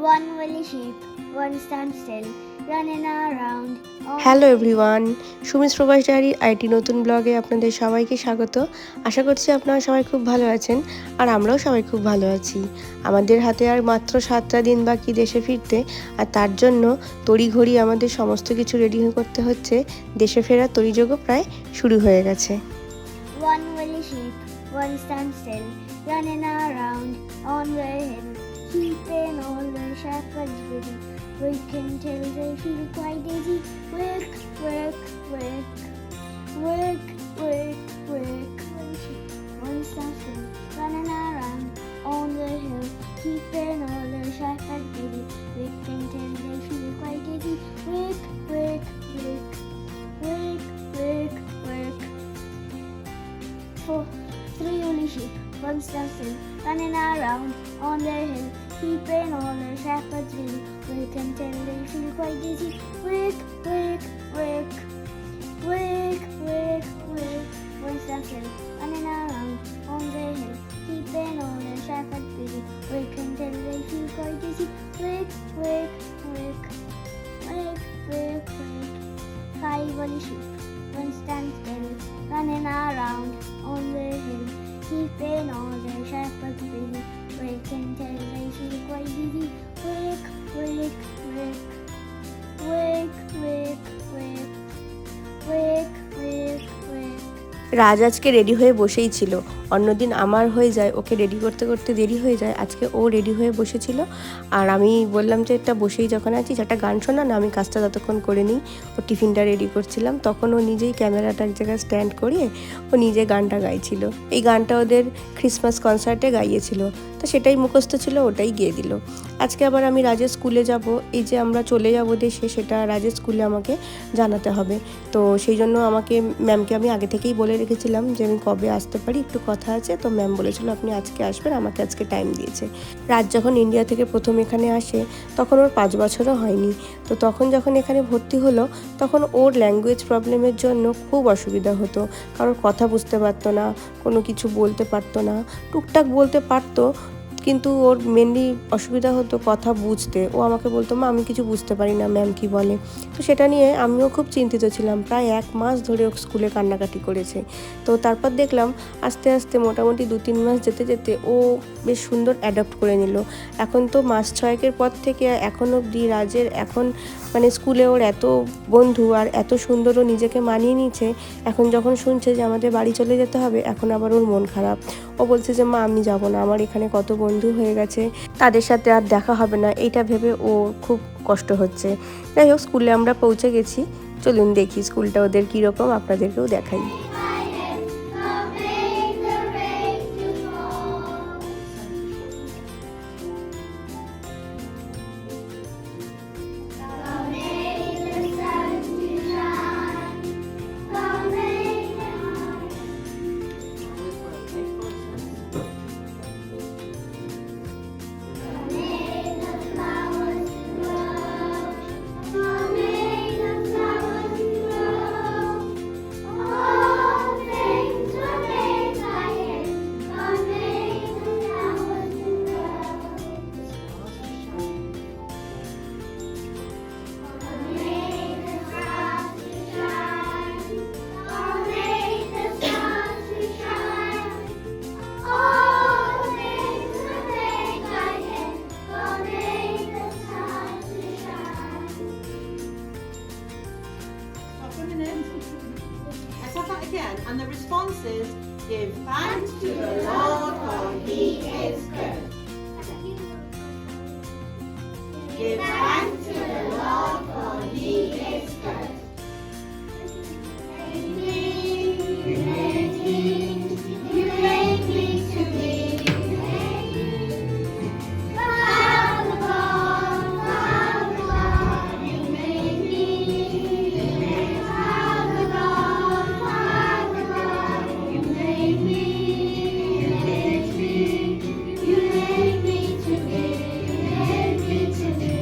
One woolly sheep, one stand still, running around. Hello everyone, Sumi's প্রবাস diary IT নতুন ব্লগে আপনাদের সবাইকে স্বাগত। আশা করছি আপনারা সবাই খুব ভালো আছেন, আর আমরাও সবাই খুব ভালো আছি। আমাদের হাতে আর মাত্র 7টা দিন বাকি দেশে ফিরতে, আর তার জন্য তড়িঘড়ি আমাদের সমস্ত কিছু রেডি করতে হচ্ছে। দেশে ফেরার তড়িযোগও প্রায় শুরু হয়ে গেছে। One woolly sheep, one stand still, running around on the hill, keeping all the shepherds busy, working till they feel quite dizzy. Work, work, work, work, work, work. Woolly sheep, one stand still, running around on the hill, keeping all the shepherds busy, working till they feel quite dizzy. Work, work, work, work, work, work. Three woolly sheep, one stand still, running around on the hill, keeping all the shepherds busy, work until they feel quite dizzy. Work, work, work, work, work, work. One stand still, running around on the hill, keeping all the shepherds busy, work until they feel quite dizzy. Work, work, work, work, work, work. Five woolly sheep, one stand still, running around on the hill, keeping all the shepherds busy, working till they feel quite dizzy. Work, work, work, work, work, work, work, work, work. রাজ আজকে ready হয়ে বসেই ছিল। অন্যদিন আমার হয়ে যায়, okay ready করতে করতে দেরি হয়ে যায়, আজকে ও রেডি হয়ে বসেছিল। আর আমি বললাম যে একটা বসেই যখন আছিস একটা গান শোনা না, আমি কাজটা ততক্ষণ করে নিই। ও টিফিনটা রেডি করছিলাম, তখন ও নিজেই ক্যামেরাটা এক জায়গায় স্ট্যান্ড করিয়ে ও নিজে গানটা গাইছিল। এই গানটা ওদের ক্রিসমাস কনসার্টে গাইয়েছিল, তো সেটাই মুখস্থ ছিল, ওটাই গিয়ে দিল। আজকে আবার আমি রাজের স্কুলে যাব, এই যে আমরা চলে যাব দেশে, সেটা রাজের স্কুলে আমাকে জানাতে হবে। তো সেই জন্য আমাকে ম্যামকে আমি আগে থেকেই বলে রেখেছিলাম যে আমি কবে আসতে পারি, একটু কথা আছে। তো ম্যাম বলেছিল আপনি আজকে আসবেন, আমাকে আজকে টাইম দিয়েছে। রাজ যখন ইন্ডিয়া থেকে প্রথম এখানে আসে তখন ওর 5 বছরও হয়নি। তো তখন যখন এখানে ভর্তি হলো তখন ওর ল্যাঙ্গুয়েজ প্রবলেমের জন্য খুব অসুবিধা হতো, কারোর কথা বুঝতে পারতো না, কোনো কিছু বলতে পারতো না। টুকটাক বলতে পারতো, কিন্তু ওর মেনলি অসুবিধা হতো কথা বুঝতে। ও আমাকে বলতো মা আমি কিছু বুঝতে পারি না, ম্যাম কি বলে। তো সেটা নিয়ে আমিও খুব চিন্তিত ছিলাম। প্রায় 1 মাস ধরে ও স্কুলে কান্নাকাটি করেছে। তো তারপর দেখলাম আস্তে আস্তে মোটামুটি 2-3 মাস যেতে যেতে ও বেশ সুন্দর অ্যাডপ্ট করে নিল। এখন তো মাস 6 পর থেকে এখন অবধি রাজের এখন মানে স্কুলে ওর এত বন্ধু, আর এত সুন্দর ও নিজেকে মানিয়ে নিয়েছে। এখন যখন শুনছে যে আমাদের বাড়ি চলে যেতে হবে, এখন আবার ওর মন খারাপ। ও বলছে যে মা আমি যাব না, আমার এখানে কত বন্ধু হয়ে গেছে, তাদের সাথে আর দেখা হবে না, এইটা ভেবে ও খুব কষ্ট হচ্ছে। যাই হোক, স্কুলে আমরা পৌঁছে গেছি। চলুন দেখি স্কুলটা ওদের কীরকম, আপনাদেরকেও দেখাই। Again, and the response is, give thanks to the Lord for He is good. Give thanks to the Lord for He is good. You made me to be. Father God, you made me. Father God, you made me. You made me to be. You made me to be.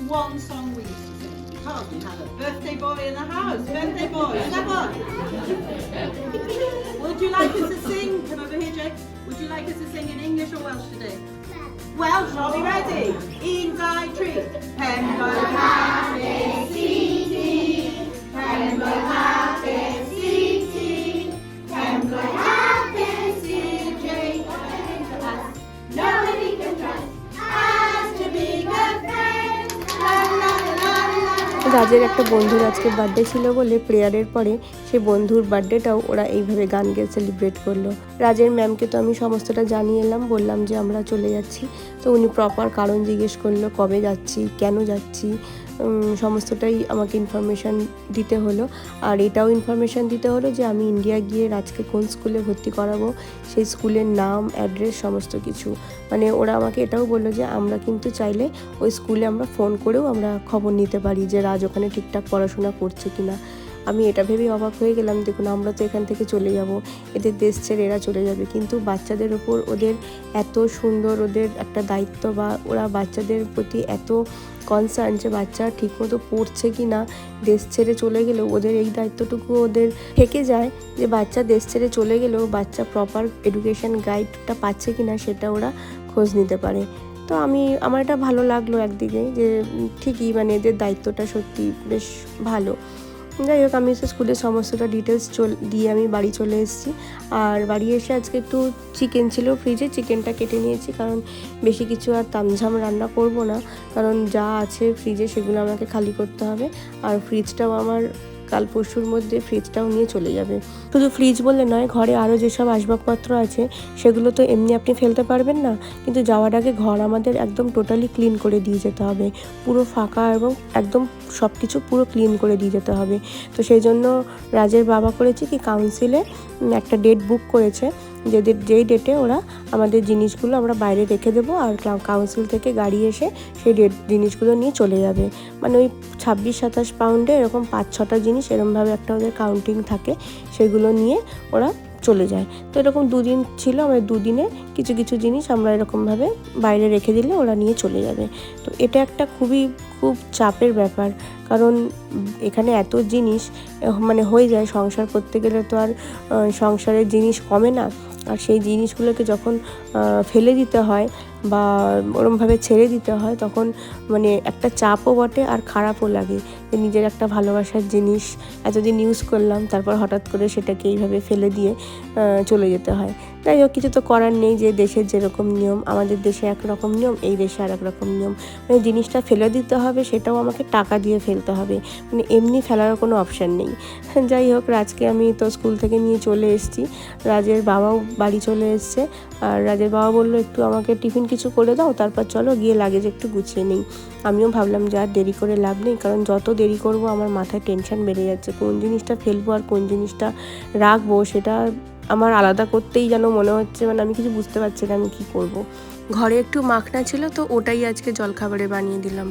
one song we used to sing because we had a birthday boy in the house. Birthday boy, Stefan. Would you like us to sing? Come over here, Jake. Would you like us to sing in English or Welsh today? Welsh, are we ready? Un, dau, tri. Pembroke Hapus City. Pembroke Hapus City. Pembroke Hapus City. Nobody can trust us to be good friends. La la la la la. রাজের একটা বন্ধুর আজকে birthday ছিল বলে প্রেয়ারের পরে সে বন্ধুর বার্থডেটাও ওরা এইভাবে গান গেয়ে সেলিব্রেট করলো। রাজের ম্যামকে তো আমি সমস্তটা জানিয়ে এলাম, বললাম যে আমরা চলে যাচ্ছি। তো উনি প্রপার কারণ জিজ্ঞেস করলো, কবে যাচ্ছি, কেন যাচ্ছি, সমস্তটাই আমাকে ইনফরমেশান দিতে হলো। আর এটাও ইনফরমেশান দিতে হলো যে আমি ইন্ডিয়া গিয়ে রাজকে কোন স্কুলে ভর্তি করাবো, সেই স্কুলের নাম, অ্যাড্রেস, সমস্ত কিছু। মানে ওরা আমাকে এটাও বললো যে আমরা কিন্তু চাইলে ওই স্কুলে আমরা ফোন করেও আমরা খবর নিতে পারি যে রাজ ওখানে ঠিকঠাক পড়াশোনা করছে কি না। আমি এটা ভেবেই অবাক হয়ে গেলাম, দেখুন আমরা তো এখান থেকে চলে যাব, এদের দেশ ছেড়ে এরা চলে যাবে, কিন্তু বাচ্চাদের ওপর ওদের এত সুন্দর ওদের একটা দায়িত্ব, বা ওরা বাচ্চাদের প্রতি এত কনসার্ন যে বাচ্চা ঠিকমতো পড়ছে কি না, দেশ ছেড়ে চলে গেলেও ওদের এই দায়িত্বটুকু ওদের থেকে যায় যে বাচ্চা দেশ ছেড়ে চলে গেলেও বাচ্চা প্রপার এডুকেশন গাইডটা পাচ্ছে কি না সেটা ওরা খোঁজ নিতে পারে। তো আমার এটা ভালো লাগলো একদিকে যে ঠিকই মানে এদের দায়িত্বটা সত্যি বেশ ভালো। যাই হোক, আমি স্কুলের সমস্তটা ডিটেলস দিয়ে আমি বাড়ি চলে এসেছি। আর বাড়ি এসে আজকে একটু চিকেন ছিল ফ্রিজে, চিকেনটা কেটে নিয়েছি, কারণ বেশি কিছু আর তামঝাম রান্না করব না, কারণ যা আছে ফ্রিজে সেগুলো আমাকে খালি করতে হবে। আর ফ্রিজটাও আমার কাল পরশুর মধ্যে ফ্রিজটাও নিয়ে চলে যাবে। শুধু ফ্রিজ বলে নয়, ঘরে আরও যেসব আসবাবপত্র আছে সেগুলো তো এমনি আপনি ফেলতে পারবেন না, কিন্তু যাওয়ার আগে ঘর আমাদের একদম টোটালি ক্লিন করে দিয়ে যেতে হবে, পুরো ফাঁকা এবং একদম সব কিছু পুরো ক্লিন করে দিয়ে যেতে হবে। তো সেই জন্য রাজের বাবা করেছে কি, কাউন্সিলে একটা ডেট বুক করেছে, যেই ডেটে ওরা আমাদের জিনিসগুলো আমরা বাইরে রেখে দেবো, আর কাউন্সিল থেকে গাড়ি এসে সেই জিনিসগুলো নিয়ে চলে যাবে। মানে ওই 26-27 পাউন্ডে এরকম 5-6টা জিনিস এরকমভাবে একটা ওদের কাউন্টিং থাকে, সেগুলো নিয়ে ওরা চলে যায়। তো এরকম 2 দিন ছিল, আমাদের 2 দিনে কিছু কিছু জিনিস আমরা এরকমভাবে বাইরে রেখে দিলে ওরা নিয়ে চলে যাবে। তো এটা একটা খুব চাপের ব্যাপার, কারণ এখানে এত জিনিস মানে হয়ে যায়, সংসার করতে গেলে তো আর সংসারের জিনিস কমে না। আর সেই জিনিসগুলোকে যখন ফেলে দিতে হয় বা ওরমভাবে ছেড়ে দিতে হয়, তখন মানে একটা চাপও বটে আর খারাপও লাগে যে নিজের একটা ভালোবাসার জিনিস এতদিন ইউজ করলাম, তারপর হঠাৎ করে সেটাকে এইভাবে ফেলে দিয়ে চলে যেতে হয়। যাই হোক, কিছু তো করার নেই, যে দেশের যেরকম নিয়ম, আমাদের দেশে একরকম নিয়ম, এই দেশে আর একরকম নিয়ম। মানে জিনিসটা ফেলে দিতে হবে, সেটাও আমাকে টাকা দিয়ে ফেলতে হবে, মানে এমনি ফেলার কোনো অপশান নেই। যাই হোক, রাজকে আমি তো স্কুল থেকে নিয়ে চলে এসেছি, রাজের বাবাও বাড়ি চলে এসছে। আর রাজের বাবা বললো একটু আমাকে টিফিন কিছু করে দাও, তারপর চলো গিয়ে লাগেজ একটু গুছিয়ে নিই। আমিও ভাবলাম যে আর দেরি করে লাভ নেই, কারণ যত দেরি করব আমার মাথায় টেনশন বেড়ে যাচ্ছে, কোন জিনিসটা ফেলবো আর কোন জিনিসটা রাখবো সেটা আমার আলাদা করতেই যেন মনে হচ্ছে, মানে আমি কিছু বুঝতে পারছি না আমি কী করব। ঘরে একটু মাখনা ছিল, তো ওটাই আজকে জলখাবারে বানিয়ে দিলাম।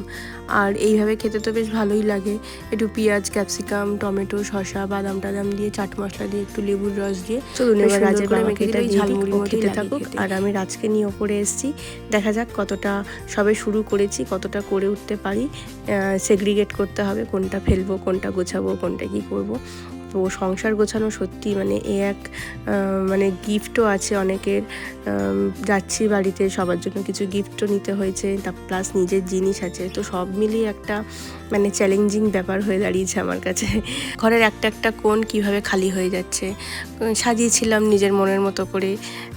আর এইভাবে খেতে তো বেশ ভালোই লাগে, একটু পেঁয়াজ, ক্যাপসিকাম, টমেটো, শসা, বাদাম টাদাম দিয়ে, চাট মশলা দিয়ে, একটু লেবুর রস দিয়ে। চলুন এবার রাজের বাবাকে এটা ঝালমুড়ি খেতে থাকুক, আর আমি রাজকে নিয়ে ওপরে এসেছি। দেখা যাক কতটা সবে শুরু করেছি, কতটা করে উঠতে পারি। সেগ্রিগেট করতে হবে, কোনটা ফেলবো, কোনটা গোছাবো, কোনটা কী করব। তো সংসার গোছানো সত্যি মানে মানে গিফটও আছে অনেকের, যাচ্ছি বাড়িতে সবার জন্য কিছু গিফটও নিতে হয়েছে, প্লাস নিজের জিনিস আছে, তো সব মিলিয়ে একটা মানে চ্যালেঞ্জিং ব্যাপার হয়ে দাঁড়িয়েছে আমার কাছে। ঘরের একটা কোণ কীভাবে খালি হয়ে যাচ্ছে, সাজিয়েছিলাম নিজের মনের মতো করে,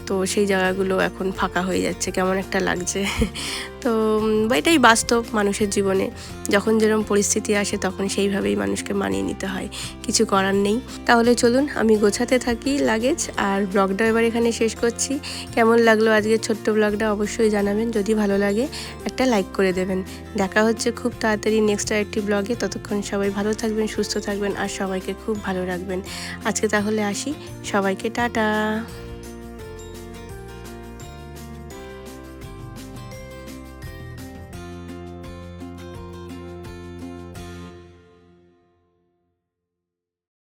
তো সেই জায়গাগুলো এখন ফাঁকা হয়ে যাচ্ছে, কেমন একটা লাগছে। তো এটাই বাস্তব মানুষের জীবনে, যখন যেরকম পরিস্থিতি আসে তখন সেইভাবেই মানুষকে মানিয়ে নিতে হয়, কিছু করার নেই। তাহলে চলুন আমি গোছাতে থাকি লাগেজ, আর ব্লগটা এবার এখানে শেষ করছি। কেমন লাগলো আজকের ছোট্ট ব্লগটা অবশ্যই জানাবেন, যদি ভালো লাগে একটা লাইক করে দেবেন। দেখা হচ্ছে খুব তাড়াতাড়ি নেক্সট আরেকটি ব্লগে, ততক্ষণ সবাই ভালো থাকবেন, সুস্থ থাকবেন, আর সবাইকে খুব ভালো রাখবেন। আজকে তাহলে আসি, সবাইকে টাটা।